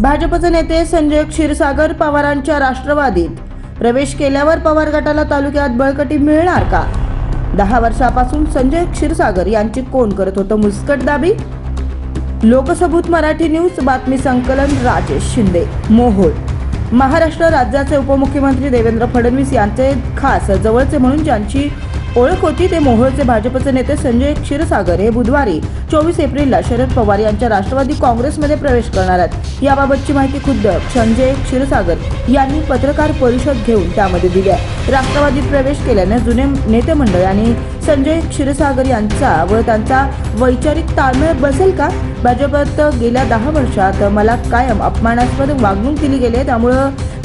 भाजपचे नेते संजय क्षीरसागर पवारांच्या राष्ट्रवादीत प्रवेश केल्यावर पवार गटाला तालुक्यात बळकटी मिळणार का? 10 वर्षापासून संजय क्षीरसागर यांची कोण करत होतं मुस्कटदाबी? लोकसभूत मराठी न्यूज बातमी संकलन राजेश शिंदे, मोहोळ. महाराष्ट्र राज्याचे उपमुख्यमंत्री देवेंद्र फडणवीस यांचे खास जवळचे म्हणून ज्यांची ओळख होती ते मोहोळचे भाजपचे नेते संजय क्षीरसागर हे बुधवारी 24 एप्रिलला शरद पवार यांच्या राष्ट्रवादी काँग्रेसमध्ये प्रवेश करणार आहेत. याबाबतची माहिती खुद्द संजय क्षीरसागर यांनी पत्रकार परिषद घेऊन त्यामध्ये दिली आहे. राष्ट्रवादीत प्रवेश केल्याने जुने नेते मंडळ आणि संजय क्षीरसागर यांचा व त्यांचा वैचारिक ताळमेळ बसेल का? भाजपत गेल्या 10 वर्षात मला कायम अपमानास्पद वागणूक दिली गेली, त्यामुळे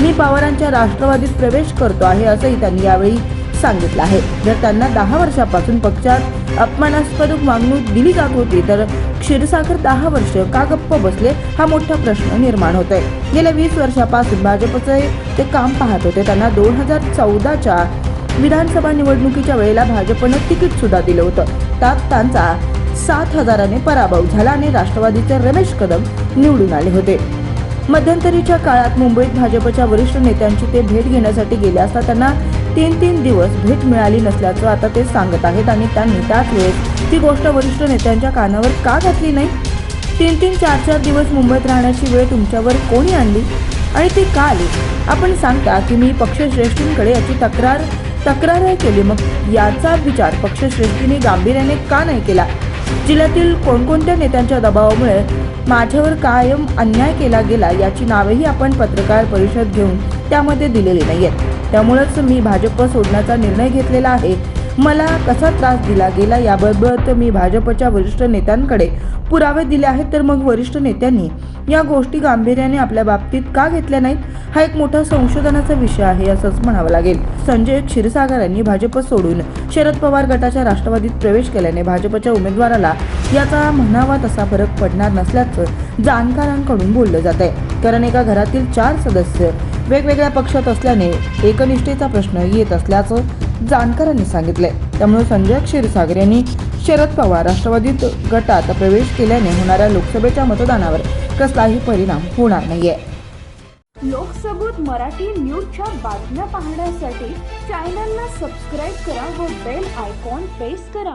मी पवारांच्या राष्ट्रवादीत प्रवेश करतो आहे असंही त्यांनी यावेळी सांगितलं आहे. जर त्यांना 10 वर्षापासून पक्षात अपमानास्पद वागणूक दिली जात होती तर क्षीरसागर 10 वर्ष का गप्प बसले हा मोठा प्रश्न निर्माण होतोय. गेल्या 20 वर्षापासून भाजपचे ते काम पाहत होते. त्यांना 2014च्या विधानसभा निवडणुकीच्या वेळेला भाजपनं तिकीट सुद्धा दिलं होतं. त्यात त्यांचा 7,000ने पराभव झाला आणि राष्ट्रवादीचे रमेश कदम निवडून आले होते. मध्यंतरीच्या काळात मुंबईत भाजपच्या वरिष्ठ नेत्यांची ते भेट घेण्यासाठी गेले असता त्यांना 3 दिवस भेट मिळाली नसल्याचं आता ते सांगत आहेत आणि त्यांनी त्याच वेळेस ती गोष्ट वरिष्ठ नेत्यांच्या कानावर का घातली नाही? 3 4 दिवस मुंबईत राहण्याची वेळ तुमच्यावर कोणी आणली आणि ती का आली? आपण सांगता की मी पक्षश्रेष्ठींकडे याची तक्रार केली, मग याचा विचार पक्षश्रेष्ठींनी गांभीर्याने का नाही केला? जिल्ह्यातील कोणकोणत्या नेत्यांच्या दबावामुळे माझ्यावर कायम अन्याय केला गेला याची नावेही आपण पत्रकार परिषद घेऊन त्यामध्ये दिलेली नाहीयेत. त्यामुळेच मी भाजप सोडण्याचा निर्णय घेतलेला आहे. मला कसा त्रास दिला गेला याबाबत मी भाजपच्या वरिष्ठ नेत्यांकडे पुरावे दिले आहेत. तर मग वरिष्ठ नेत्यांनी या गोष्टी गांभीर्याने आपल्या बाबतीत का घेतल्या नाहीत हा एक मोठा संशोधनाचा विषय आहे असंच म्हणावं लागेल. संजय क्षीरसागर यांनी भाजप सोडून शरद पवार गटाच्या राष्ट्रवादीत प्रवेश केल्याने भाजपच्या उमेदवाराला याचा म्हणावा तसा फरक पडणार नसल्याचं जाणकारांकडून बोललं जात आहे. कारण एका घरातील 4 सदस्य वेगवेगळ्या पक्षात असल्याने एकनिष्ठेचा प्रश्न येत असल्याचं जाणकारांनी सांगितलंय. त्यामुळे संजय क्षीरसागर यांनी शरद पवार राष्ट्रवादीत गटात प्रवेश केल्याने होणाऱ्या लोकसभेच्या मतदानावर कसलाही परिणाम होणार नाहीये. लोकसभूत मराठी न्यूजच्या बातम्या पाहण्यासाठी चॅनलला सबस्क्राईब करा व बेल आयकॉन प्रेस करा.